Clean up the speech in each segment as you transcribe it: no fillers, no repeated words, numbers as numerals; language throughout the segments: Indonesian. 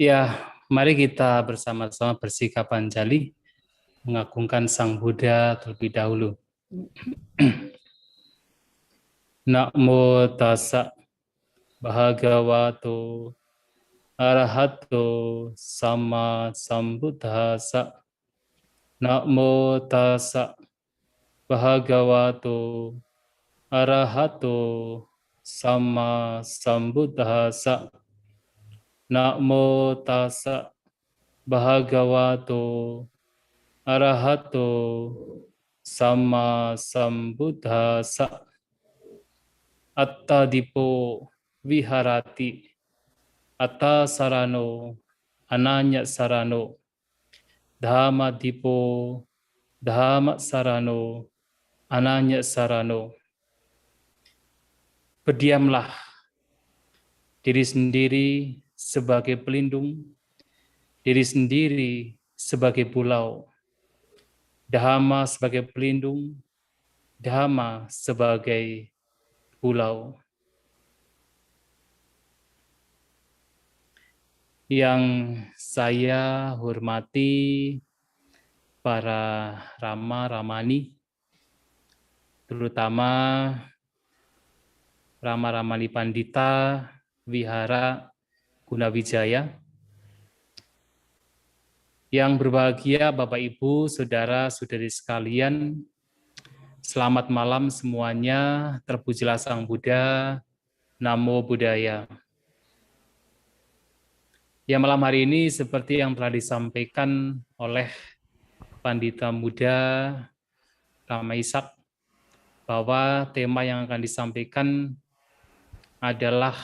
Ya, mari kita bersama-sama bersikap anjali, mengagungkan Sang Buddha terlebih dahulu. Namo tassa bhagavato arahato sama sambuddhassa. Namo tassa bhagavato arahato sama sambuddhassa. Namo tassa bhagavato arahato sama sambuddhassa. Attadipo viharati atta sarano ananya sarano dhamma dipo dhamma sarano ananya sarano. Berdiamlah diri sendiri sebagai pelindung, diri sendiri sebagai pulau, dhamma sebagai pelindung, dhamma sebagai pulau. Yang saya hormati para Rama-Ramani, terutama Rama-Ramani Pandita Wihara Gunawijaya. Yang berbahagia Bapak Ibu, Saudara-saudari sekalian, selamat malam semuanya, terpujilah Sang Buddha, Namo Buddhaya. Ya, malam hari ini seperti yang telah disampaikan oleh Pandita Muda Rama Ishak, bahwa tema yang akan disampaikan adalah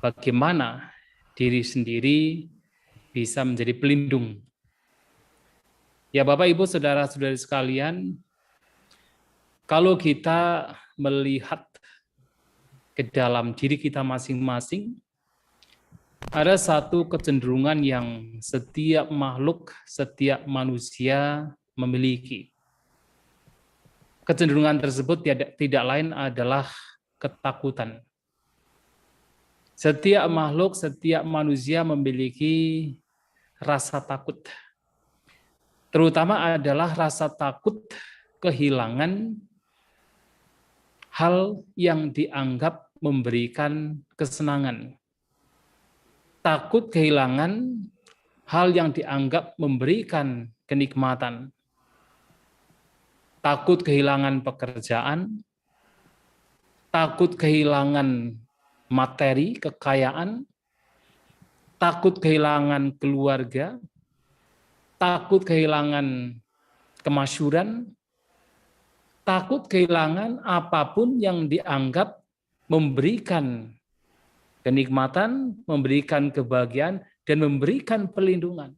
bagaimana diri sendiri bisa menjadi pelindung. Ya Bapak Ibu Saudara-saudari sekalian, kalau kita melihat ke dalam diri kita masing-masing, ada satu kecenderungan yang setiap makhluk, setiap manusia memiliki. Kecenderungan tersebut tidak lain adalah ketakutan. Setiap makhluk, setiap manusia memiliki rasa takut. Terutama adalah rasa takut kehilangan hal yang dianggap memberikan kesenangan. Takut kehilangan hal yang dianggap memberikan kenikmatan. Takut kehilangan pekerjaan, takut kehilangan materi, kekayaan, takut kehilangan keluarga, takut kehilangan kemasyhuran, takut kehilangan apapun yang dianggap memberikan kenikmatan, memberikan kebahagiaan, dan memberikan perlindungan.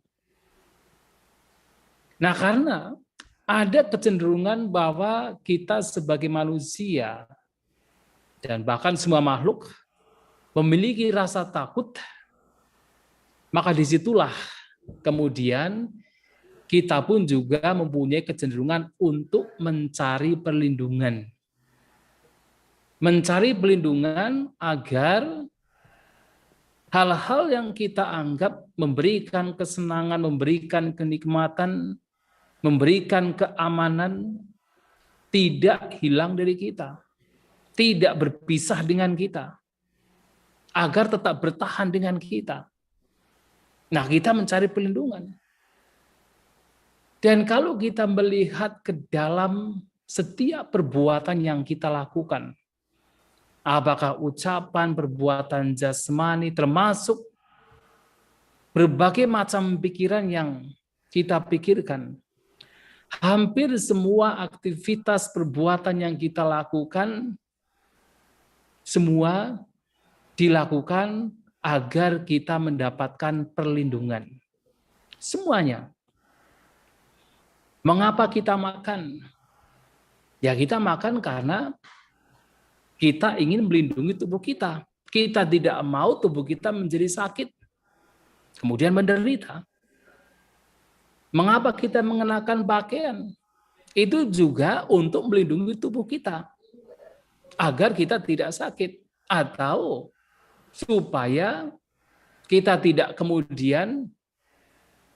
Nah, karena ada kecenderungan bahwa kita sebagai manusia, dan bahkan semua makhluk, memiliki rasa takut, maka disitulah kemudian kita pun juga mempunyai kecenderungan untuk mencari perlindungan. Mencari perlindungan agar hal-hal yang kita anggap memberikan kesenangan, memberikan kenikmatan, memberikan keamanan, tidak hilang dari kita, tidak berpisah dengan kita, agar tetap bertahan dengan kita. Nah, kita mencari perlindungan. Dan kalau kita melihat ke dalam setiap perbuatan yang kita lakukan, apakah ucapan, perbuatan jasmani, termasuk berbagai macam pikiran yang kita pikirkan, hampir semua aktivitas perbuatan yang kita lakukan, semua dilakukan agar kita mendapatkan perlindungan. Semuanya. Mengapa kita makan? Ya kita makan karena kita ingin melindungi tubuh kita. Kita tidak mau tubuh kita menjadi sakit, kemudian menderita. Mengapa kita mengenakan pakaian? Itu juga untuk melindungi tubuh kita, agar kita tidak sakit. Atau supaya Kita tidak kemudian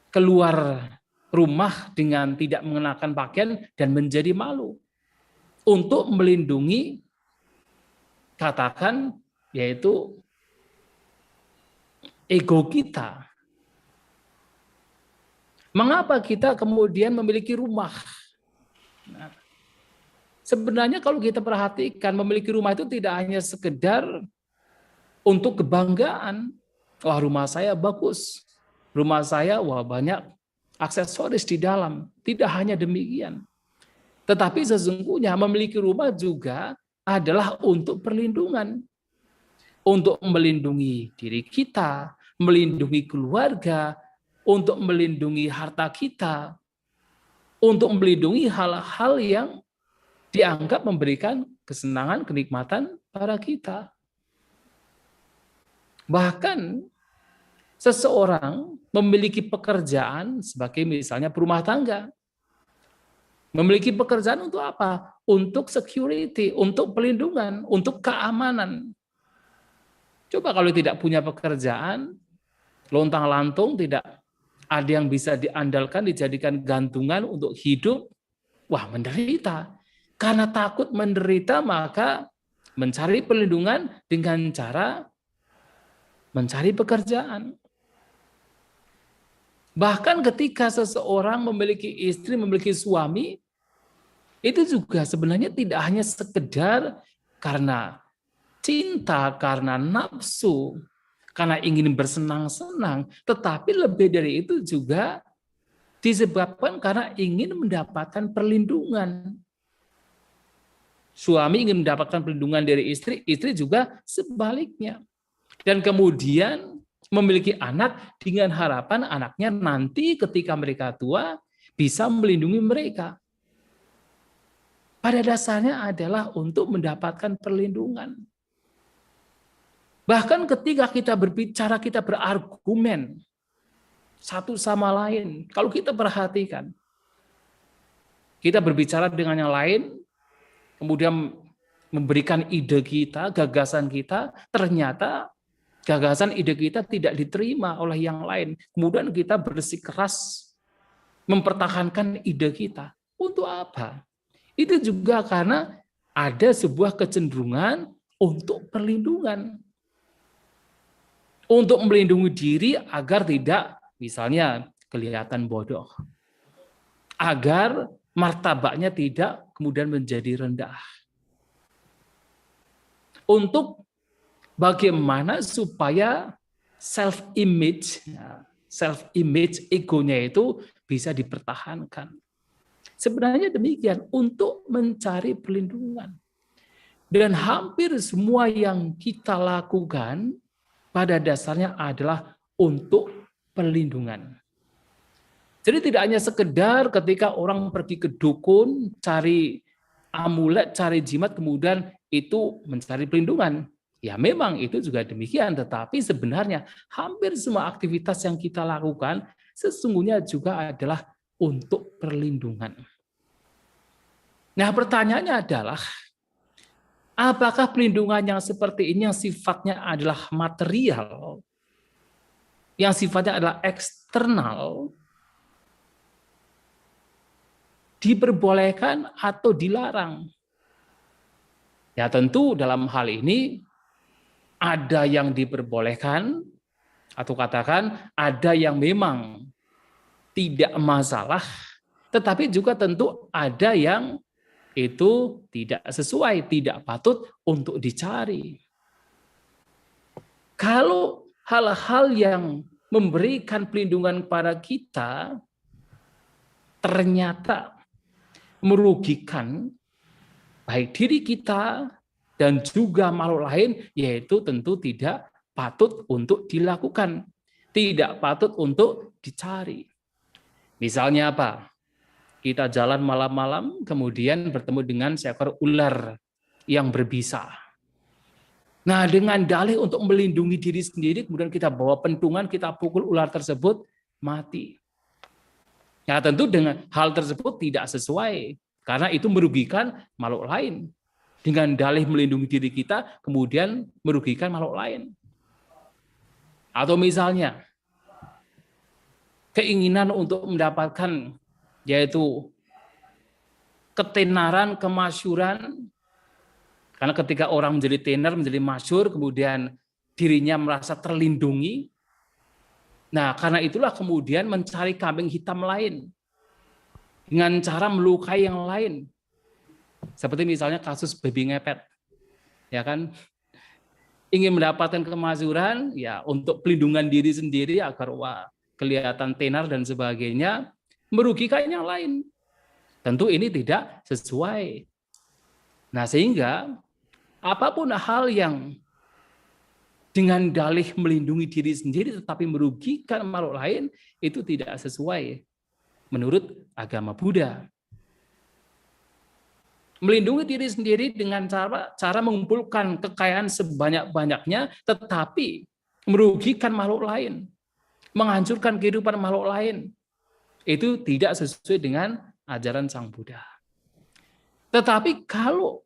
keluar rumah dengan tidak mengenakan pakaian dan menjadi malu. Untuk melindungi, katakan, yaitu ego kita. Mengapa kita kemudian memiliki rumah? Nah, sebenarnya kalau kita perhatikan, memiliki rumah itu tidak hanya sekedar untuk kebanggaan. Wah, rumah saya bagus. Rumah saya, wah, banyak aksesoris di dalam. Tidak hanya demikian. Tetapi sesungguhnya memiliki rumah juga adalah untuk perlindungan. Untuk melindungi diri kita, melindungi keluarga, untuk melindungi harta kita, untuk melindungi hal-hal yang dianggap memberikan kesenangan, kenikmatan pada kita. Bahkan seseorang memiliki pekerjaan sebagai misalnya berumah tangga. Memiliki pekerjaan untuk apa? Untuk security, untuk pelindungan, untuk keamanan. Coba kalau tidak punya pekerjaan, lontang-lantung, tidak ada yang bisa diandalkan, dijadikan gantungan untuk hidup, wah, menderita. Karena takut menderita, maka mencari perlindungan dengan cara mencari pekerjaan. Bahkan ketika seseorang memiliki istri, memiliki suami, itu juga sebenarnya tidak hanya sekedar karena cinta, karena nafsu, karena ingin bersenang-senang, tetapi lebih dari itu juga disebabkan karena ingin mendapatkan perlindungan. Suami ingin mendapatkan perlindungan dari istri, istri juga sebaliknya. Dan kemudian memiliki anak dengan harapan anaknya nanti ketika mereka tua bisa melindungi mereka. Pada dasarnya adalah untuk mendapatkan perlindungan. Bahkan ketika kita berbicara, kita berargumen satu sama lain. Kalau kita perhatikan, kita berbicara dengan yang lain, kemudian memberikan ide kita, gagasan kita, ternyata gagasan ide kita tidak diterima oleh yang lain. Kemudian kita bersikeras mempertahankan ide kita. Untuk apa? Itu juga karena ada sebuah kecenderungan untuk perlindungan. Untuk melindungi diri agar tidak, misalnya, kelihatan bodoh. Agar martabaknya tidak kemudian menjadi rendah. Untuk bagaimana supaya self-image egonya itu bisa dipertahankan. Sebenarnya demikian, untuk mencari perlindungan. Dan hampir semua yang kita lakukan pada dasarnya adalah untuk perlindungan. Jadi tidak hanya sekedar ketika orang pergi ke dukun, cari amulet, cari jimat, kemudian itu mencari perlindungan. Ya memang itu juga demikian, tetapi sebenarnya hampir semua aktivitas yang kita lakukan sesungguhnya juga adalah untuk perlindungan. Nah, pertanyaannya adalah, apakah perlindungan yang seperti ini yang sifatnya adalah material, yang sifatnya adalah eksternal, diperbolehkan atau dilarang? Ya tentu dalam hal ini ada yang diperbolehkan, atau katakan ada yang memang tidak masalah, tetapi juga tentu ada yang itu tidak sesuai, tidak patut untuk dicari. Kalau hal-hal yang memberikan perlindungan kepada kita ternyata merugikan baik diri kita dan juga makhluk lain, yaitu tentu tidak patut untuk dilakukan, tidak patut untuk dicari. Misalnya apa? Kita jalan malam-malam, kemudian bertemu dengan seekor ular yang berbisa. Nah, dengan dalih untuk melindungi diri sendiri, kemudian kita bawa pentungan, kita pukul ular tersebut, mati. Nah, tentu dengan hal tersebut tidak sesuai, karena itu merugikan makhluk lain. Dengan dalih melindungi diri kita, kemudian merugikan makhluk lain. Atau misalnya keinginan untuk mendapatkan yaitu ketenaran, kemasyhuran. Karena ketika orang menjadi tenar, menjadi masyhur, kemudian dirinya merasa terlindungi. Nah, karena itulah kemudian mencari kambing hitam lain dengan cara melukai yang lain. Seperti misalnya kasus babi ngepet. Ya kan? Ingin mendapatkan kemasyhuran ya untuk pelindungan diri sendiri agar kelihatan tenar dan sebagainya, merugikan yang lain. Tentu ini tidak sesuai. Nah, sehingga apapun hal yang dengan dalih melindungi diri sendiri tetapi merugikan makhluk lain, itu tidak sesuai menurut agama Buddha. Melindungi diri sendiri dengan cara mengumpulkan kekayaan sebanyak-banyaknya tetapi merugikan makhluk lain, menghancurkan kehidupan makhluk lain, itu tidak sesuai dengan ajaran Sang Buddha. Tetapi kalau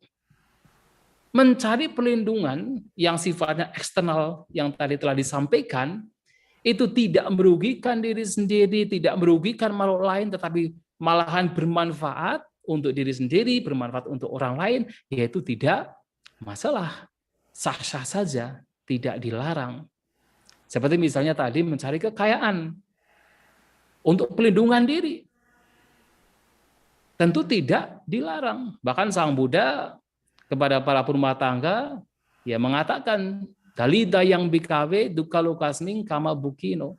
mencari perlindungan yang sifatnya eksternal yang tadi telah disampaikan, itu tidak merugikan diri sendiri, tidak merugikan makhluk lain, tetapi malahan bermanfaat untuk diri sendiri, bermanfaat untuk orang lain, yaitu tidak masalah. Sah-sah saja, tidak dilarang. Seperti misalnya tadi mencari kekayaan untuk pelindungan diri. Tentu tidak dilarang. Bahkan Sang Buddha kepada para rumah tangga ya mengatakan dalida yang bikawe duka lukasming kama bukino.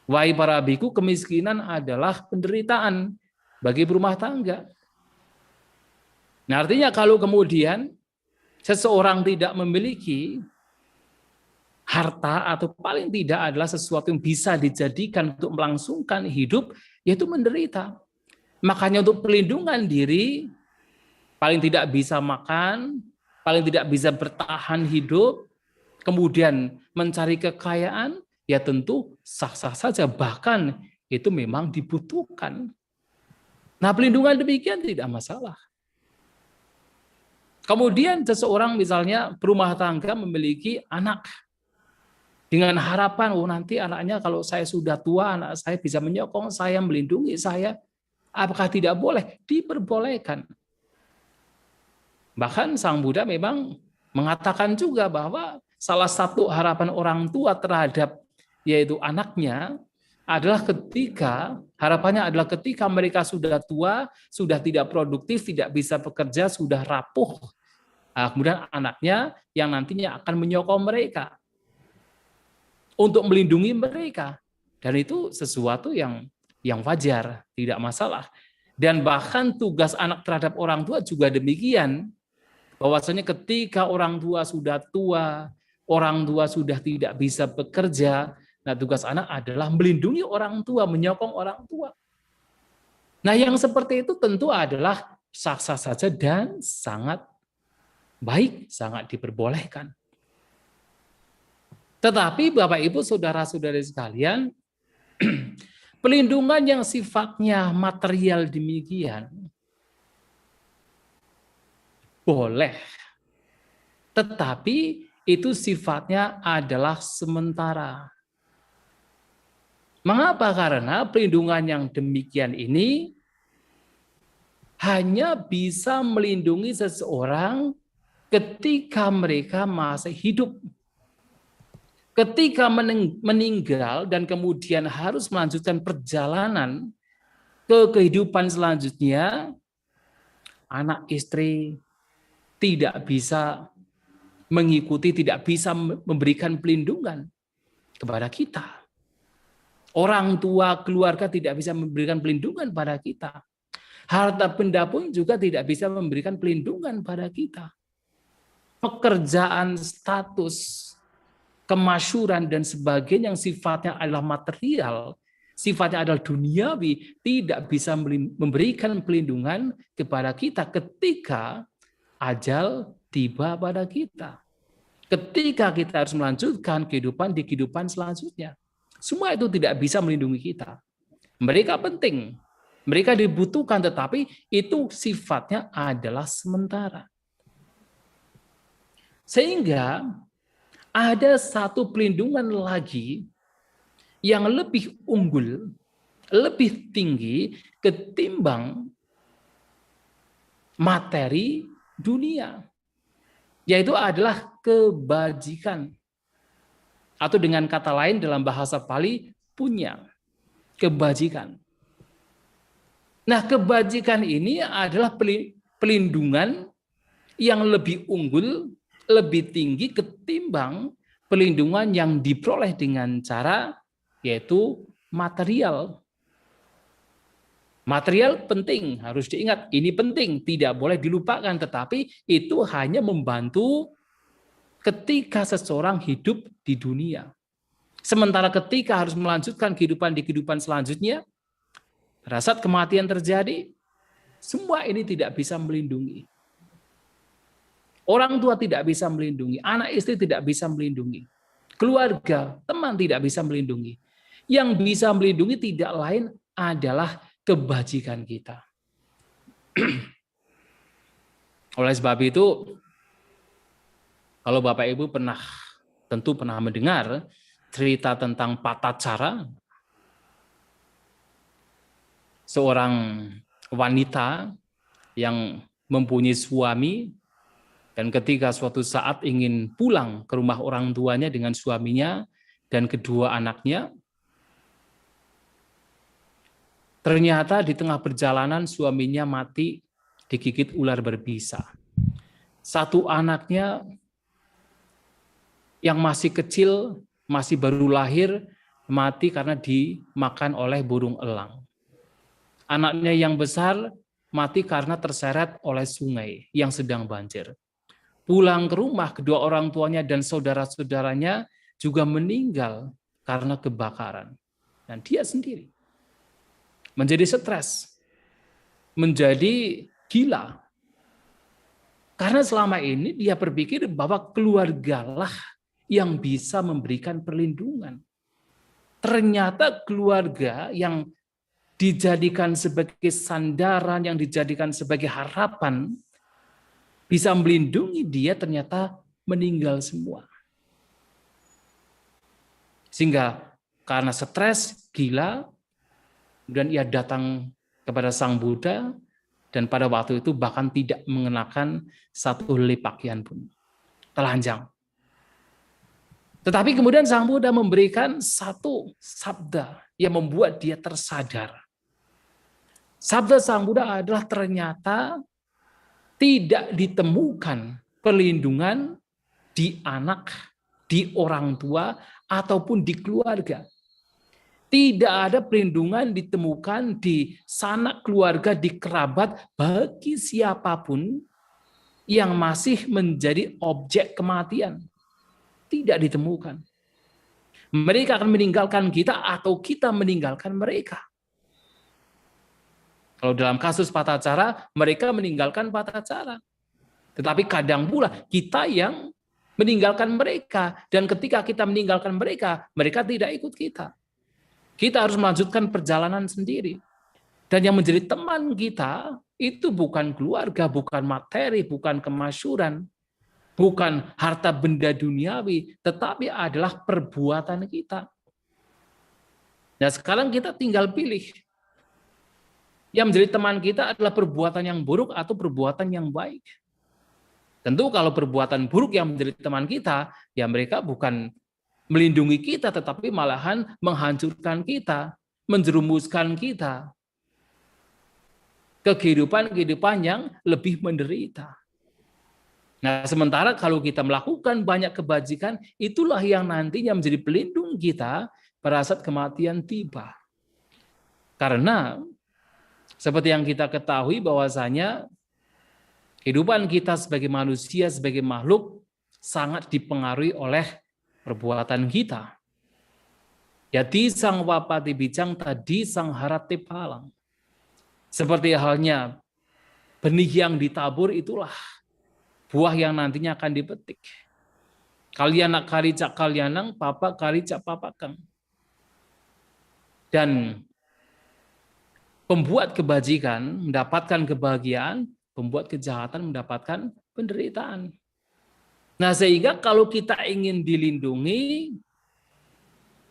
Wahai para biku, kemiskinan adalah penderitaan bagi berumah tangga. Nah, artinya kalau kemudian seseorang tidak memiliki harta atau paling tidak adalah sesuatu yang bisa dijadikan untuk melangsungkan hidup, yaitu menderita. Makanya untuk pelindungan diri, paling tidak bisa makan, paling tidak bisa bertahan hidup, kemudian mencari kekayaan, ya tentu sah-sah saja, bahkan itu memang dibutuhkan. Nah, pelindungan demikian tidak masalah. Kemudian seseorang misalnya berumah tangga memiliki anak dengan harapan, oh nanti anaknya kalau saya sudah tua, anak saya bisa menyokong saya, melindungi saya. Apakah tidak boleh? Diperbolehkan. Bahkan Sang Buddha memang mengatakan juga bahwa salah satu harapan orang tua terhadap yaitu anaknya adalah harapannya adalah ketika mereka sudah tua, sudah tidak produktif, tidak bisa bekerja, sudah rapuh. Nah, kemudian anaknya yang nantinya akan menyokong mereka untuk melindungi mereka. Dan itu sesuatu yang wajar, tidak masalah. Dan bahkan tugas anak terhadap orang tua juga demikian. Bahwasanya ketika orang tua sudah tua, orang tua sudah tidak bisa bekerja, nah tugas anak adalah melindungi orang tua, menyokong orang tua. Nah yang seperti itu tentu adalah sah-sah saja dan sangat baik, sangat diperbolehkan. Tetapi Bapak Ibu saudara-saudari sekalian, pelindungan yang sifatnya material demikian boleh, tetapi itu sifatnya adalah sementara. Mengapa? Karena pelindungan yang demikian ini hanya bisa melindungi seseorang ketika mereka masih hidup. Ketika meninggal dan kemudian harus melanjutkan perjalanan ke kehidupan selanjutnya, anak istri tidak bisa mengikuti, tidak bisa memberikan pelindungan kepada kita. Orang tua, keluarga tidak bisa memberikan pelindungan pada kita. Harta benda pun juga tidak bisa memberikan pelindungan pada kita. Pekerjaan, status, kemasyhuran dan sebagainya yang sifatnya adalah material, sifatnya adalah duniawi, tidak bisa memberikan pelindungan kepada kita ketika ajal tiba pada kita. Ketika kita harus melanjutkan kehidupan di kehidupan selanjutnya. Semua itu tidak bisa melindungi kita. Mereka penting, mereka dibutuhkan, tetapi itu sifatnya adalah sementara. Sehingga ada satu pelindungan lagi yang lebih unggul, lebih tinggi ketimbang materi dunia, yaitu adalah kebajikan. Atau dengan kata lain dalam bahasa Pali, punya, kebajikan. Nah, kebajikan ini adalah pelindungan yang lebih unggul, lebih tinggi ketimbang pelindungan yang diperoleh dengan cara yaitu material. Material penting, harus diingat, ini penting, tidak boleh dilupakan, tetapi itu hanya membantu ketika seseorang hidup di dunia. Sementara ketika harus melanjutkan kehidupan di kehidupan selanjutnya, pada saat kematian terjadi, semua ini tidak bisa melindungi. Orang tua tidak bisa melindungi, anak istri tidak bisa melindungi, keluarga, teman tidak bisa melindungi. Yang bisa melindungi tidak lain adalah kebajikan kita. Oleh sebab itu, kalau Bapak Ibu tentu pernah mendengar cerita tentang Patacara, seorang wanita yang mempunyai suami, dan ketika suatu saat ingin pulang ke rumah orang tuanya dengan suaminya dan kedua anaknya, ternyata di tengah perjalanan suaminya mati digigit ular berbisa. Satu anaknya yang masih kecil, masih baru lahir, mati karena dimakan oleh burung elang. Anaknya yang besar mati karena terseret oleh sungai yang sedang banjir. Pulang ke rumah, kedua orang tuanya dan saudara-saudaranya juga meninggal karena kebakaran. Dan dia sendiri menjadi stres, menjadi gila. Karena selama ini dia berpikir bahwa keluargalah yang bisa memberikan perlindungan. Ternyata keluarga yang dijadikan sebagai sandaran, yang dijadikan sebagai harapan, bisa melindungi dia, ternyata meninggal semua. Sehingga karena stres, gila, dan ia datang kepada Sang Buddha, dan pada waktu itu bahkan tidak mengenakan satu helai pakaian pun. Telanjang. Tetapi kemudian Sang Buddha memberikan satu sabda yang membuat dia tersadar. Sabda Sang Buddha adalah ternyata tidak ditemukan perlindungan di anak, di orang tua, ataupun di keluarga. Tidak ada perlindungan ditemukan di sanak keluarga, di kerabat, bagi siapapun yang masih menjadi objek kematian. Tidak ditemukan. Mereka akan meninggalkan kita atau kita meninggalkan mereka. Kalau dalam kasus Patacara, mereka meninggalkan Patacara. Tetapi kadang pula kita yang meninggalkan mereka. Dan ketika kita meninggalkan mereka, mereka tidak ikut kita. Kita harus melanjutkan perjalanan sendiri. Dan yang menjadi teman kita, itu bukan keluarga, bukan materi, bukan kemasyuran, bukan harta benda duniawi, tetapi adalah perbuatan kita. Nah, sekarang kita tinggal pilih. Yang menjadi teman kita adalah perbuatan yang buruk atau perbuatan yang baik. Tentu kalau perbuatan buruk yang menjadi teman kita, ya mereka bukan melindungi kita, tetapi malahan menghancurkan kita, menjerumuskan kita ke kehidupan yang lebih menderita. Nah, sementara kalau kita melakukan banyak kebajikan, itulah yang nantinya menjadi pelindung kita pada saat kematian tiba. Karena seperti yang kita ketahui bahwasanya kehidupan kita sebagai manusia, sebagai makhluk sangat dipengaruhi oleh perbuatan kita. Yati sang wapati bijang tadi sang harate palang. Seperti halnya benih yang ditabur, itulah buah yang nantinya akan dipetik. Kalyanak karicak kalyanang, papa karicak papakang. Dan pembuat kebajikan mendapatkan kebahagiaan, pembuat kejahatan mendapatkan penderitaan. Nah, sehingga kalau kita ingin dilindungi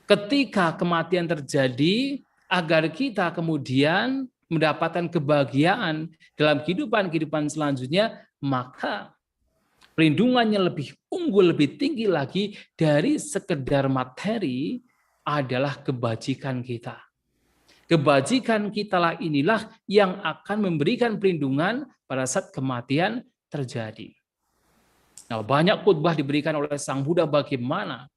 ketika kematian terjadi, agar kita kemudian mendapatkan kebahagiaan dalam kehidupan selanjutnya, maka perlindungannya lebih unggul, lebih tinggi lagi dari sekedar materi adalah kebajikan kita. Kebajikan kitalah inilah yang akan memberikan perlindungan pada saat kematian terjadi. Nah, banyak khotbah diberikan oleh Sang Buddha bagaimana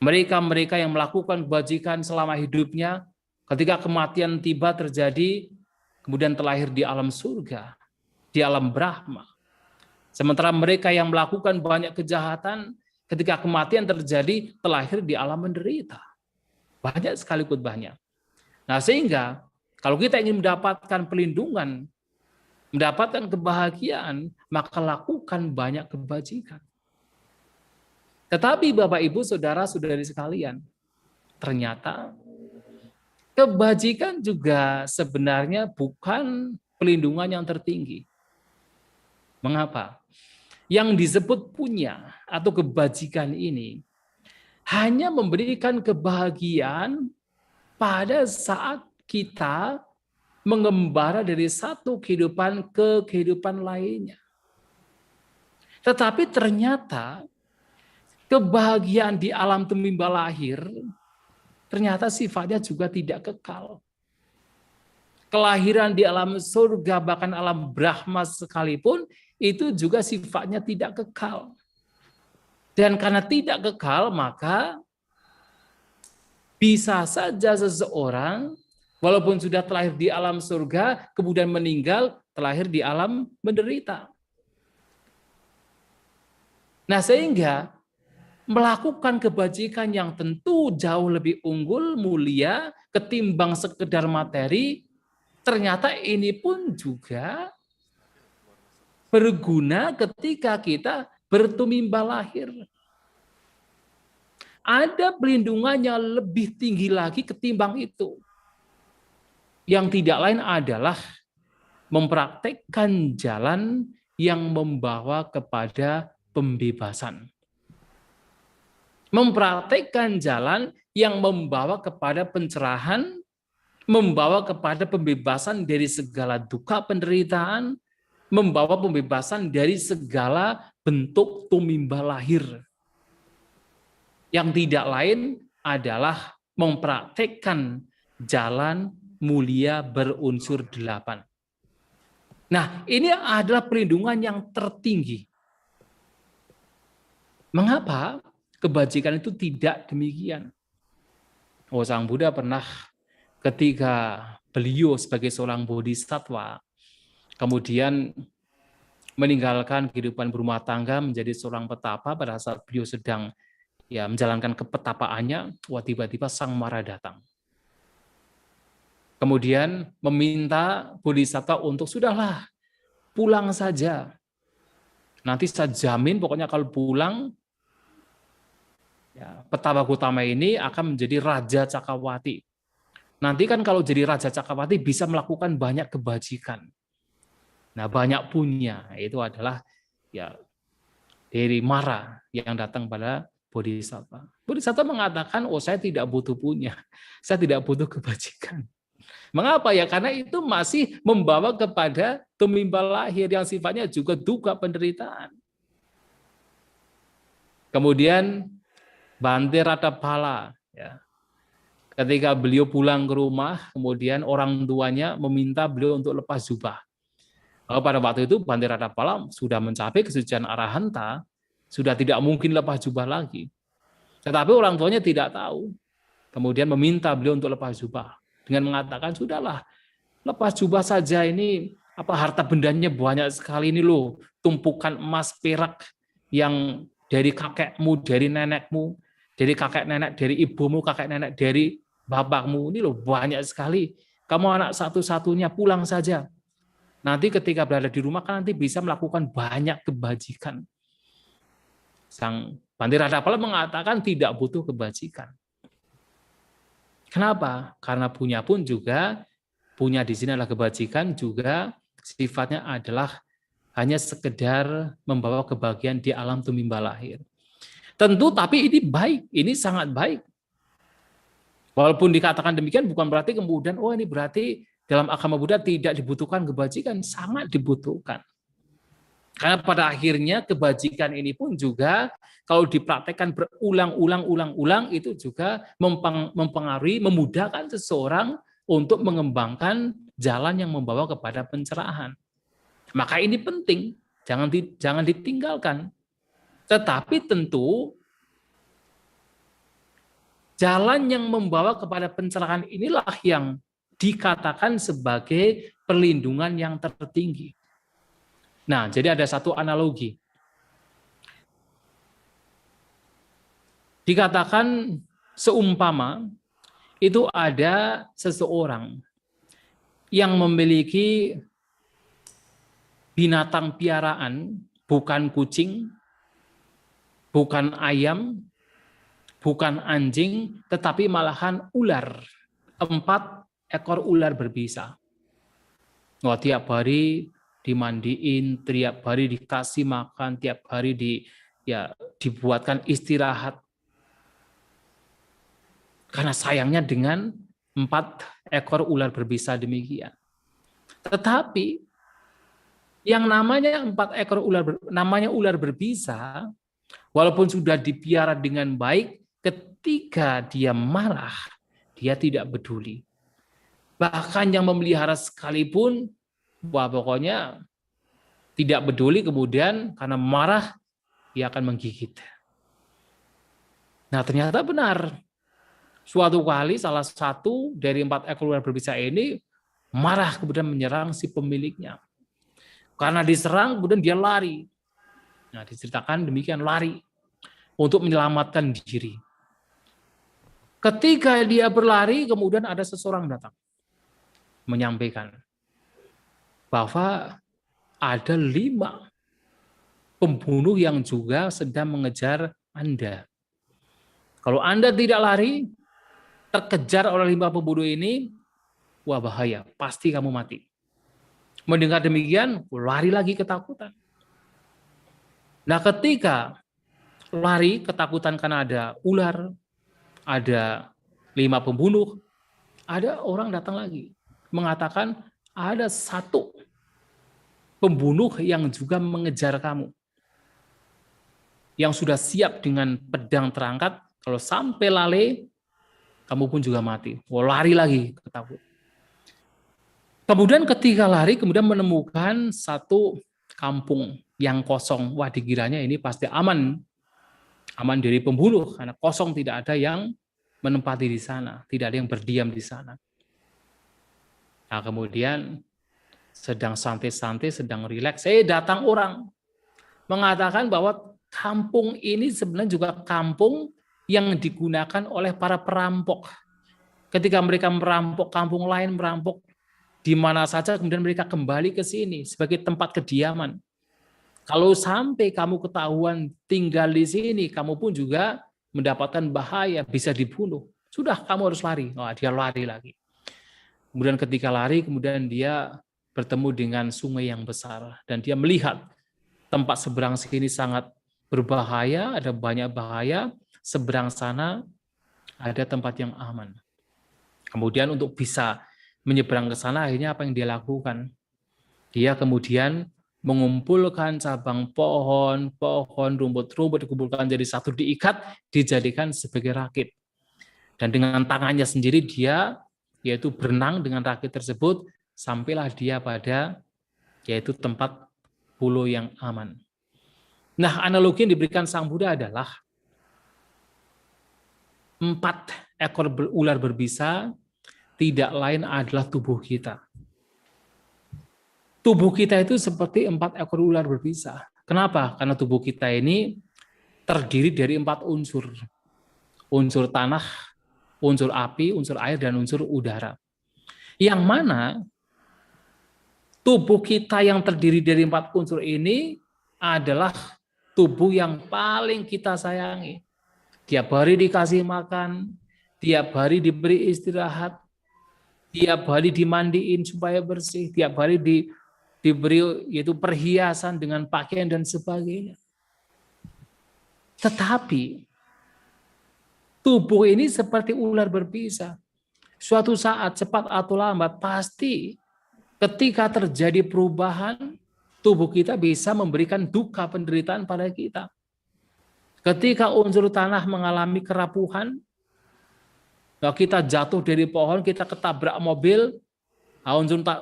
mereka-mereka yang melakukan kebajikan selama hidupnya, ketika kematian tiba terjadi, kemudian terlahir di alam surga, di alam Brahma. Sementara mereka yang melakukan banyak kejahatan, ketika kematian terjadi, terlahir di alam menderita. Banyak sekali khotbahnya. Nah, sehingga kalau kita ingin mendapatkan perlindungan, mendapatkan kebahagiaan, maka lakukan banyak kebajikan. Tetapi Bapak Ibu Saudara-saudari sekalian, ternyata kebajikan juga sebenarnya bukan pelindungan yang tertinggi. Mengapa? Yang disebut punya atau kebajikan ini hanya memberikan kebahagiaan pada saat kita mengembara dari satu kehidupan ke kehidupan lainnya. Tetapi ternyata kebahagiaan di alam tumimba lahir ternyata sifatnya juga tidak kekal. Kelahiran di alam surga, bahkan alam Brahma sekalipun, itu juga sifatnya tidak kekal. Dan karena tidak kekal, maka bisa saja seseorang, walaupun sudah terlahir di alam surga, kemudian meninggal, terlahir di alam menderita. Nah, sehingga melakukan kebajikan yang tentu jauh lebih unggul, mulia, ketimbang sekedar materi, ternyata ini pun juga berguna ketika kita bertumimba lahir. Ada pelindungan yang lebih tinggi lagi ketimbang itu. Yang tidak lain adalah mempraktekkan jalan yang membawa kepada pembebasan. Mempraktekkan jalan yang membawa kepada pencerahan, membawa kepada pembebasan dari segala duka penderitaan, membawa pembebasan dari segala bentuk tumimba lahir. Yang tidak lain adalah mempraktekkan jalan mulia berunsur 8. Nah, ini adalah perlindungan yang tertinggi. Mengapa kebajikan itu tidak demikian? Oh, Sang Buddha pernah ketika beliau sebagai seorang bodhisattva, kemudian meninggalkan kehidupan berumah tangga menjadi seorang petapa pada saat beliau sedang menjalankan kepetapaannya, tiba-tiba Sang Mara datang. Kemudian meminta bodhisattva untuk sudahlah, pulang saja. Nanti saya jamin pokoknya kalau pulang, petapa Gautama ini akan menjadi Raja Cakrawati. Nanti kan kalau jadi Raja Cakrawati bisa melakukan banyak kebajikan. Nah, banyak punya, itu adalah dari Mara yang datang pada bodhisattva. Bodhisattva mengatakan, oh saya tidak butuh punya, saya tidak butuh kebajikan. Mengapa ya? Karena itu masih membawa kepada tumimba lahir yang sifatnya juga duka penderitaan. Kemudian Bante Ratapala, ketika beliau pulang ke rumah, kemudian orang tuanya meminta beliau untuk lepas jubah. Pada waktu itu Bante Ratapala sudah mencapai kesucian arahanta, sudah tidak mungkin lepas jubah lagi. Tetapi orang tuanya tidak tahu. Kemudian meminta beliau untuk lepas jubah dengan mengatakan, sudahlah, lepas jubah saja, ini harta bendanya banyak sekali ini loh, tumpukan emas perak yang dari kakekmu, dari nenekmu, dari kakek nenek, dari ibumu, kakek nenek, dari bapakmu, ini loh banyak sekali. Kamu anak satu-satunya, pulang saja. Nanti ketika berada di rumah kan nanti bisa melakukan banyak kebajikan. Sang Bante Ratapala mengatakan tidak butuh kebajikan. Kenapa? Karena punya pun juga, punya di sini adalah kebajikan, juga sifatnya adalah hanya sekedar membawa kebahagiaan di alam tumimba lahir. Tentu, tapi ini baik, ini sangat baik. Walaupun dikatakan demikian bukan berarti kemudian, oh ini berarti dalam agama Buddha tidak dibutuhkan kebajikan, sangat dibutuhkan. Karena pada akhirnya kebajikan ini pun juga kalau dipraktekkan berulang-ulang itu juga mempengaruhi, memudahkan seseorang untuk mengembangkan jalan yang membawa kepada pencerahan. Maka ini penting, jangan ditinggalkan. Tetapi tentu jalan yang membawa kepada pencerahan inilah yang dikatakan sebagai perlindungan yang tertinggi. Nah, jadi ada satu analogi. Dikatakan seumpama itu ada seseorang yang memiliki binatang piaraan, bukan kucing, bukan ayam, bukan anjing, tetapi malahan ular. 4 ekor ular berbisa. Wah, tiap hari dimandiin, tiap hari dikasih makan, tiap hari dibuatkan istirahat. Karena sayangnya dengan 4 ekor ular berbisa demikian. Tetapi yang namanya 4 ekor ular berbisa, walaupun sudah dipiara dengan baik, ketika dia marah, dia tidak peduli. Bahkan yang memelihara sekalipun, wah pokoknya tidak peduli, kemudian karena marah, dia akan menggigit. Nah ternyata benar. Suatu kali salah satu dari 4 ekor ular berbisa ini marah kemudian menyerang si pemiliknya. Karena diserang kemudian dia lari. Nah diceritakan demikian, lari untuk menyelamatkan diri. Ketika dia berlari kemudian ada seseorang datang menyampaikan bahwa ada 5 pembunuh yang juga sedang mengejar Anda. Kalau Anda tidak lari, terkejar oleh 5 pembunuh ini, wah bahaya, pasti kamu mati. Mendengar demikian, lari lagi ketakutan. Nah ketika lari ketakutan karena ada ular, ada 5 pembunuh, ada orang datang lagi mengatakan ada 1 pembunuh yang juga mengejar kamu, yang sudah siap dengan pedang terangkat, kalau sampai lalai, kamu pun juga mati. Lari lagi, ketakut. Kemudian ketika lari, kemudian menemukan 1 kampung yang kosong. Wah, dikiranya ini pasti aman dari pembunuh, karena kosong, tidak ada yang menempati di sana, tidak ada yang berdiam di sana. Nah, kemudian sedang santai-santai, sedang rileks, datang orang mengatakan bahwa kampung ini sebenarnya juga kampung yang digunakan oleh para perampok. Ketika mereka merampok kampung lain, merampok di mana saja, kemudian mereka kembali ke sini sebagai tempat kediaman. Kalau sampai kamu ketahuan tinggal di sini, kamu pun juga mendapatkan bahaya, bisa dibunuh. Sudah, kamu harus lari. Oh, dia lari lagi. Kemudian ketika lari, kemudian dia bertemu dengan sungai yang besar. Dan dia melihat tempat seberang sini sangat berbahaya, ada banyak bahaya. Seberang sana ada tempat yang aman. Kemudian untuk bisa menyeberang ke sana, akhirnya apa yang dia lakukan? Dia kemudian mengumpulkan cabang pohon, rumput-rumput dikumpulkan jadi satu, diikat, dijadikan sebagai rakit. Dan dengan tangannya sendiri dia yaitu berenang dengan rakit tersebut, sampailah dia pada yaitu tempat pulau yang aman. Nah, analogi yang diberikan Sang Buddha adalah 4 ekor ular berbisa tidak lain adalah tubuh kita. Tubuh kita itu seperti 4 ekor ular berbisa. Kenapa? Karena tubuh kita ini terdiri dari 4 unsur. Unsur tanah, unsur api, unsur air, dan unsur udara. Yang mana tubuh kita yang terdiri dari 4 unsur ini adalah tubuh yang paling kita sayangi. Tiap hari dikasih makan, tiap hari diberi istirahat, tiap hari dimandiin supaya bersih, tiap hari diberi yaitu perhiasan dengan pakaian dan sebagainya. Tetapi tubuh ini seperti ular berbisa. Suatu saat cepat atau lambat pasti ketika terjadi perubahan, tubuh kita bisa memberikan duka penderitaan pada kita. Ketika unsur tanah mengalami kerapuhan, kita jatuh dari pohon, kita ketabrak mobil,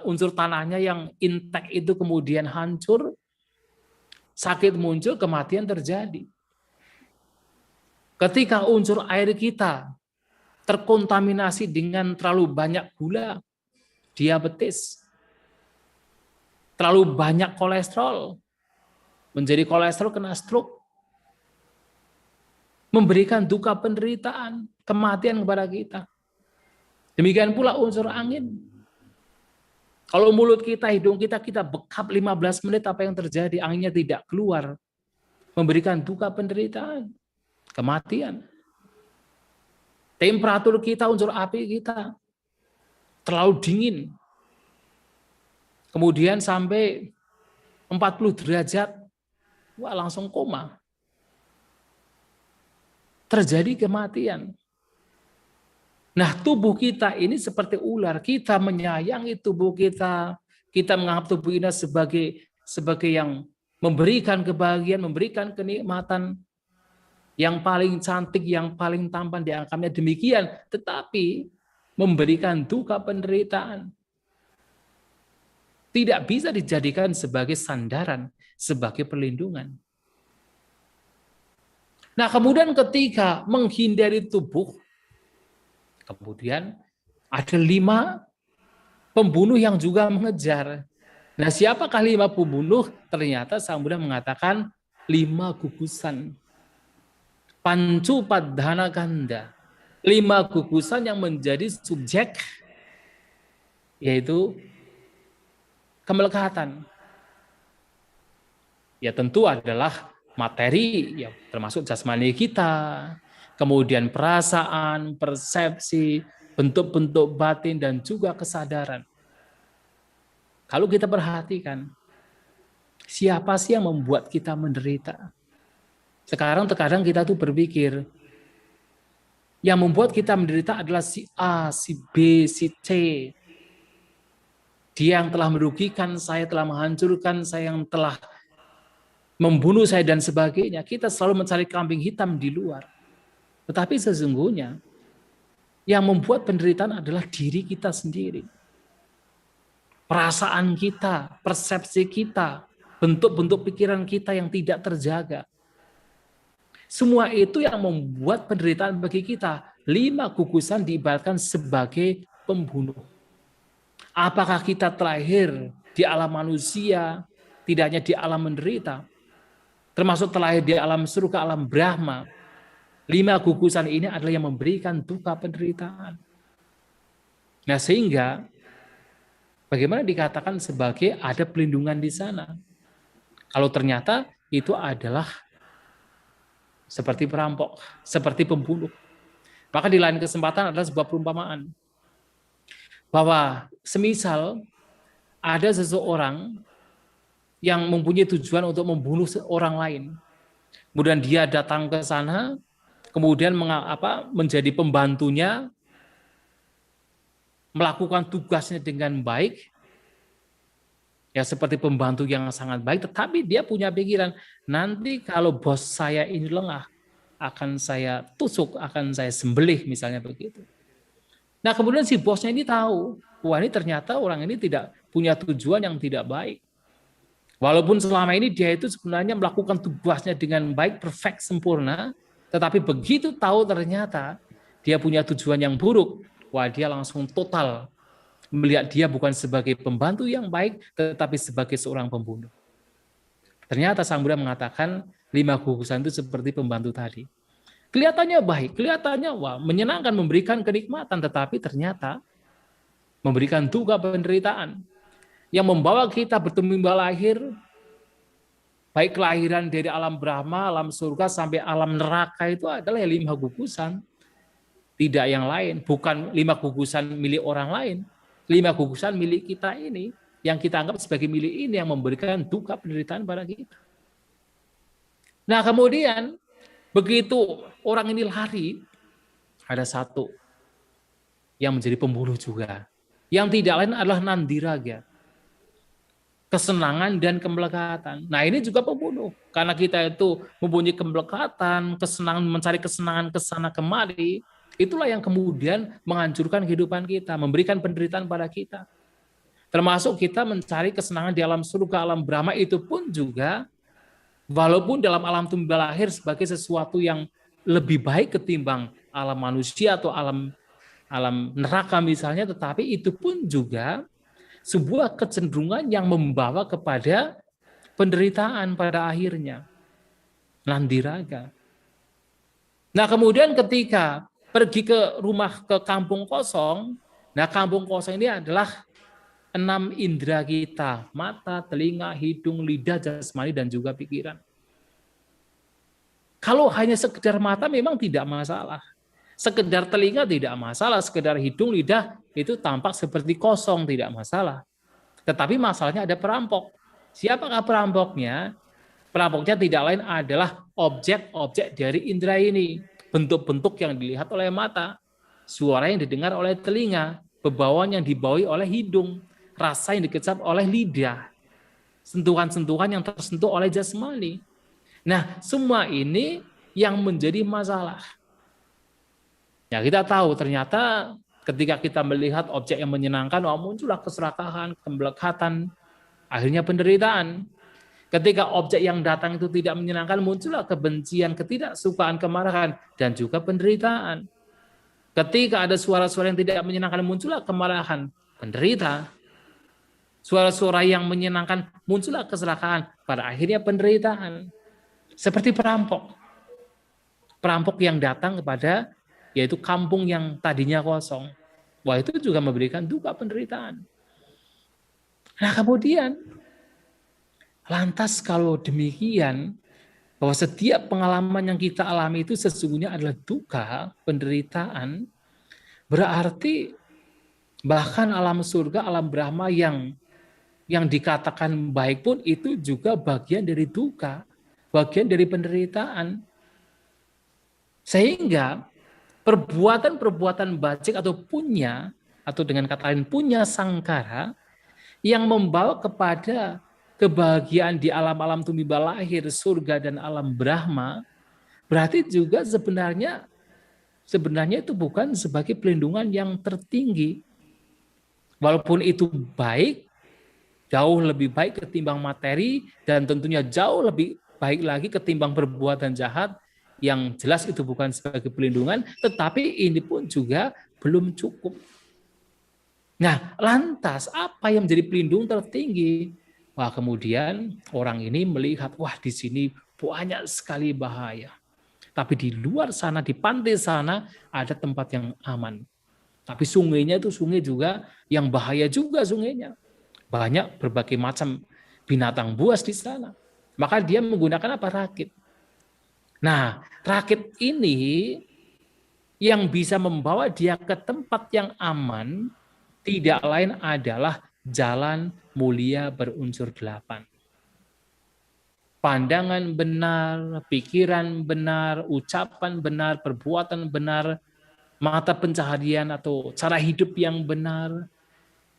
unsur tanahnya yang intek itu kemudian hancur, sakit muncul, kematian terjadi. Ketika unsur air kita terkontaminasi dengan terlalu banyak gula, diabetes, terlalu banyak kolesterol, menjadi kolesterol kena stroke, memberikan duka penderitaan, kematian kepada kita. Demikian pula unsur angin. Kalau mulut kita, hidung kita bekap 15 menit, apa yang terjadi? Anginnya tidak keluar, memberikan duka penderitaan, kematian. Temperatur kita, unsur api kita terlalu dingin. Kemudian sampai 40 derajat, wah langsung koma. Terjadi kematian. Nah, tubuh kita ini seperti ular. Kita menyayangi tubuh kita. Kita menganggap tubuh kita sebagai yang memberikan kebahagiaan, memberikan kenikmatan, yang paling cantik, yang paling tampan dianggapnya demikian, tetapi memberikan duka penderitaan. Tidak bisa dijadikan sebagai sandaran, sebagai perlindungan. Nah, kemudian ketika menghindari tubuh, kemudian ada 5 pembunuh yang juga mengejar. Nah, siapakah 5 pembunuh? Ternyata Sang Buddha mengatakan 5 gugusan. Pancu padhana ganda. 5 gugusan yang menjadi subjek, yaitu kemelekatan. Ya tentu adalah materi, ya termasuk jasmani kita, kemudian perasaan, persepsi, bentuk-bentuk batin, dan juga kesadaran. Kalau kita perhatikan, siapa sih yang membuat kita menderita? Sekarang terkadang kita tuh berpikir, yang membuat kita menderita adalah si A, si B, si C. Dia yang telah merugikan saya, telah menghancurkan saya, yang telah membunuh saya, dan sebagainya. Kita selalu mencari kambing hitam di luar. Tetapi sesungguhnya, yang membuat penderitaan adalah diri kita sendiri. Perasaan kita, persepsi kita, bentuk-bentuk pikiran kita yang tidak terjaga. Semua itu yang membuat penderitaan bagi kita. 5 gugusan diibaratkan sebagai pembunuh. Apakah kita terlahir di alam manusia, tidak hanya di alam menderita, termasuk terlahir di alam surga, alam Brahma. 5 gugusan ini adalah yang memberikan duka penderitaan. Nah, sehingga bagaimana dikatakan sebagai ada pelindungan di sana? Kalau ternyata itu adalah seperti perampok, seperti pembunuh. Maka di lain kesempatan adalah sebuah perumpamaan. Bahwa semisal ada seseorang yang mempunyai tujuan untuk membunuh orang lain. Kemudian dia datang ke sana, kemudian menjadi pembantunya, melakukan tugasnya dengan baik, ya seperti pembantu yang sangat baik, tetapi dia punya pikiran, nanti kalau bos saya ini lengah, akan saya tusuk, akan saya sembelih, misalnya begitu. Nah, kemudian si bosnya ini tahu, wah ini ternyata orang ini tidak punya tujuan yang tidak baik. Walaupun selama ini dia itu sebenarnya melakukan tugasnya dengan baik, perfect, sempurna, tetapi begitu tahu ternyata dia punya tujuan yang buruk, wah dia langsung total melihat dia bukan sebagai pembantu yang baik, tetapi sebagai seorang pembunuh. Ternyata Sang Buddha mengatakan 5 gugusan itu seperti pembantu tadi. Kelihatannya baik, kelihatannya wah menyenangkan, memberikan kenikmatan, tetapi ternyata memberikan duka penderitaan yang membawa kita bertumbuh lahir, baik kelahiran dari alam Brahma, alam surga sampai alam neraka itu adalah 5 gugusan, tidak yang lain, bukan 5 gugusan milik orang lain, 5 gugusan milik kita ini. yang kita anggap sebagai milik ini yang memberikan duka penderitaan pada kita. Nah kemudian begitu orang ini lari, ada satu yang menjadi pembunuh juga. Yang tidak lain adalah nandiraga. Kesenangan dan kemelekatan. Nah ini juga pembunuh. Karena kita itu mempunyai kemelekatan, kesenangan, mencari kesenangan kesana kemari, itulah yang kemudian menghancurkan kehidupan kita, memberikan penderitaan pada kita. Termasuk kita mencari kesenangan di alam surga, alam Brahma, itu pun juga, walaupun dalam alam tumbuh lahir sebagai sesuatu yang lebih baik ketimbang alam manusia atau alam neraka misalnya, tetapi itu pun juga sebuah kecenderungan yang membawa kepada penderitaan pada akhirnya. Nandiraga. Nah kemudian ketika pergi ke rumah, ke kampung kosong, nah kampung kosong ini adalah 6 indera kita, mata, telinga, hidung, lidah, jasmani, dan juga pikiran. Kalau hanya sekedar mata memang tidak masalah. Sekedar telinga tidak masalah, sekedar hidung, lidah itu tampak seperti kosong, tidak masalah. Tetapi masalahnya ada perampok. Siapakah perampoknya? Perampoknya tidak lain adalah objek-objek dari indera ini. Bentuk-bentuk yang dilihat oleh mata, suara yang didengar oleh telinga, bebauan yang dibawahi oleh hidung, rasa yang dikecap oleh lidah, sentuhan-sentuhan yang tersentuh oleh jasmani. Nah, semua ini yang menjadi masalah. Ya, kita tahu ternyata ketika kita melihat objek yang menyenangkan, muncullah keserakahan, kemelekatan, akhirnya penderitaan. Ketika objek yang datang itu tidak menyenangkan, muncullah kebencian, ketidaksukaan, kemarahan, dan juga penderitaan. Ketika ada suara-suara yang tidak menyenangkan, muncullah kemarahan, penderita. Suara-suara yang menyenangkan, muncullah keserakahan, pada akhirnya penderitaan. Seperti perampok. Perampok yang datang kepada yaitu kampung yang tadinya kosong. Wah, itu juga memberikan duka penderitaan. Nah kemudian, lantas kalau demikian, bahwa setiap pengalaman yang kita alami itu sesungguhnya adalah duka, penderitaan, berarti bahkan alam surga, alam Brahma yang dikatakan baik pun itu juga bagian dari duka, bagian dari penderitaan. Sehingga perbuatan-perbuatan bajik atau punya, atau dengan kata lain punya sangkara, yang membawa kepada kebahagiaan di alam-alam tumimba lahir, surga dan alam Brahma, berarti juga sebenarnya itu bukan sebagai pelindungan yang tertinggi. Walaupun itu baik, jauh lebih baik ketimbang materi, dan tentunya jauh lebih baik lagi ketimbang perbuatan jahat, yang jelas itu bukan sebagai pelindungan, tetapi ini pun juga belum cukup. Nah, lantas apa yang menjadi pelindung tertinggi? Wah, kemudian orang ini melihat, wah di sini banyak sekali bahaya. Tapi di luar sana, di pantai sana, ada tempat yang aman. Tapi sungainya itu sungai juga yang bahaya juga sungainya. Banyak berbagai macam binatang buas di sana. Maka dia menggunakan apa? Rakit. Nah, rakit ini yang bisa membawa dia ke tempat yang aman, tidak lain adalah jalan mulia berunsur 8. Pandangan benar, pikiran benar, ucapan benar, perbuatan benar, mata pencaharian atau cara hidup yang benar,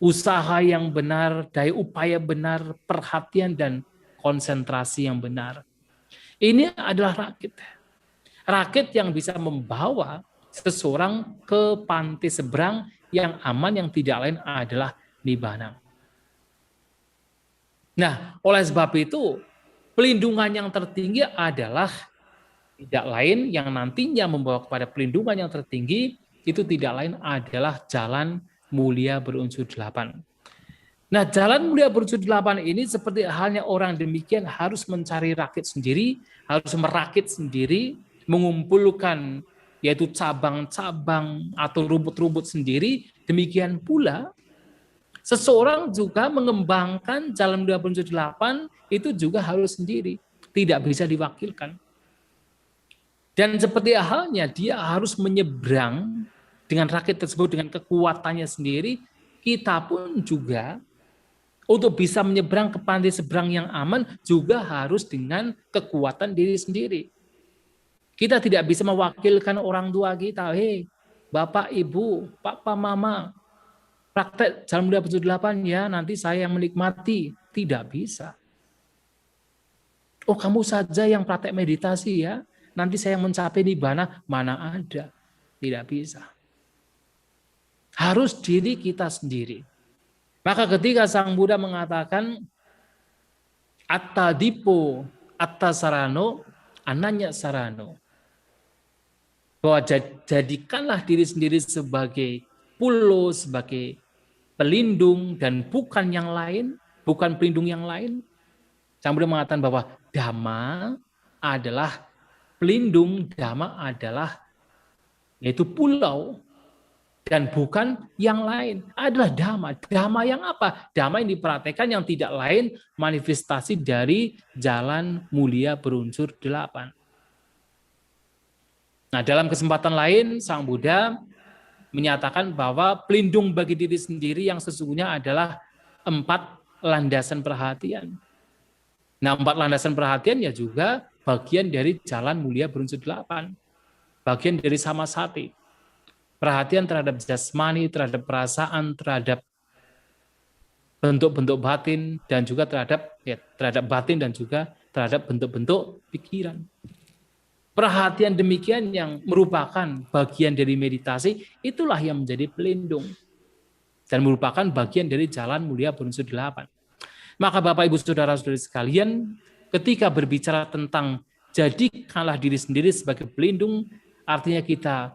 usaha yang benar, daya upaya benar, perhatian dan konsentrasi yang benar. Ini adalah rakit. Rakit yang bisa membawa seseorang ke pantai seberang yang aman, yang tidak lain adalah nibbana. Nah, oleh sebab itu, pelindungan yang tertinggi adalah tidak lain yang nantinya membawa kepada pelindungan yang tertinggi, itu tidak lain adalah jalan mulia berunsur 8. Nah, jalan mulia berunsur 8 ini seperti halnya orang demikian harus mencari rakit sendiri, harus merakit sendiri, mengumpulkan yaitu cabang-cabang atau rumput-rumput sendiri. Demikian pula seseorang juga mengembangkan jalan mulia berunsur 8 itu juga harus sendiri, tidak bisa diwakilkan. Dan seperti halnya dia harus menyeberang dengan rakit tersebut dengan kekuatannya sendiri, kita pun juga Untuk bisa menyeberang ke pantai seberang yang aman juga harus dengan kekuatan diri sendiri. Kita tidak bisa mewakilkan orang tua kita, hei Bapak, Ibu, Papa, Mama, praktek Jalan Mulia Petunjuk 8 ya, nanti saya yang menikmati. Tidak bisa. Oh kamu saja yang praktek meditasi ya, nanti saya yang mencapai nibbana, mana ada. Tidak bisa. Harus diri kita sendiri. Maka ketika Sang Buddha mengatakan Atta Dipo, Atta Sarano, Ananya Sarano, bahwa jadikanlah diri sendiri sebagai pulau, sebagai pelindung dan bukan yang lain, bukan pelindung yang lain. Sang Buddha mengatakan bahwa Dhamma adalah pelindung, Dhamma adalah yaitu pulau, dan bukan yang lain, adalah Dhamma. Dhamma yang apa? Dhamma yang dipraktekkan yang tidak lain manifestasi dari jalan mulia berunsur 8. Nah, dalam kesempatan lain Sang Buddha menyatakan bahwa pelindung bagi diri sendiri yang sesungguhnya adalah 4 landasan perhatian. Nah, 4 landasan perhatian ya juga bagian dari jalan mulia berunsur 8. Bagian dari samasati. Perhatian terhadap jasmani, terhadap perasaan, terhadap bentuk-bentuk batin, dan juga terhadap batin dan juga terhadap bentuk-bentuk pikiran. Perhatian demikian yang merupakan bagian dari meditasi, itulah yang menjadi pelindung. Dan merupakan bagian dari jalan mulia berunsur 8. Maka Bapak Ibu Saudara-saudari sekalian, ketika berbicara tentang jadikanlah diri sendiri sebagai pelindung, artinya kita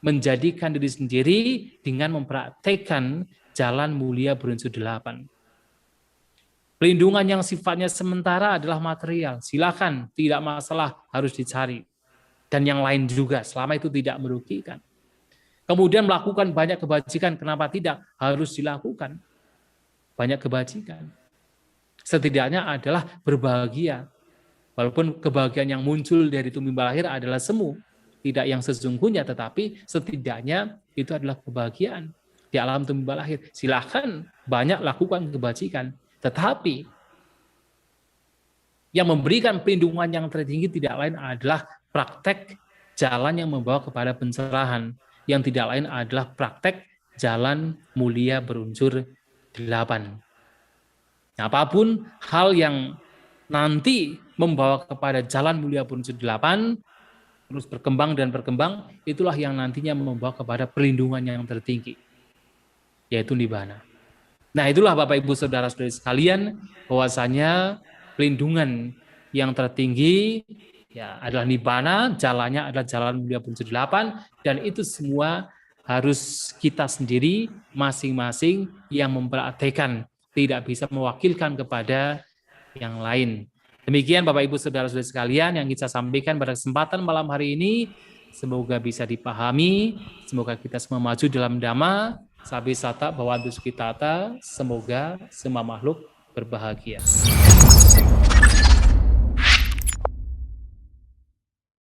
menjadikan diri sendiri dengan mempraktekkan jalan mulia berunsur 8. Pelindungan yang sifatnya sementara adalah material. Silakan, tidak masalah, harus dicari. Dan yang lain juga, selama itu tidak merugikan. Kemudian melakukan banyak kebajikan, kenapa tidak? Harus dilakukan. Banyak kebajikan. Setidaknya adalah berbahagia. Walaupun kebahagiaan yang muncul dari tumbal lahir adalah semu. Tidak yang sesungguhnya, tetapi setidaknya itu adalah kebahagiaan di alam tumbal lahir. Silahkan banyak lakukan kebajikan, tetapi yang memberikan perlindungan yang tertinggi tidak lain adalah praktek jalan yang membawa kepada pencerahan, yang tidak lain adalah praktek jalan mulia berunsur 8. Apapun hal yang nanti membawa kepada jalan mulia berunsur 8, terus berkembang dan berkembang, itulah yang nantinya membawa kepada perlindungan yang tertinggi, yaitu nibbana. Nah, itulah Bapak Ibu Saudara-saudari sekalian, bahwasanya perlindungan yang tertinggi ya adalah nibbana, jalannya adalah jalan mulia berunsur 8, dan itu semua harus kita sendiri masing-masing yang mempraktekkan, tidak bisa mewakilkan kepada yang lain. Demikian Bapak Ibu Saudara-saudari sekalian yang kita sampaikan pada kesempatan malam hari ini. Semoga bisa dipahami, semoga kita semua maju dalam Dhamma, Sabi Sata Bhavantu Sukhitata, semoga semua makhluk berbahagia.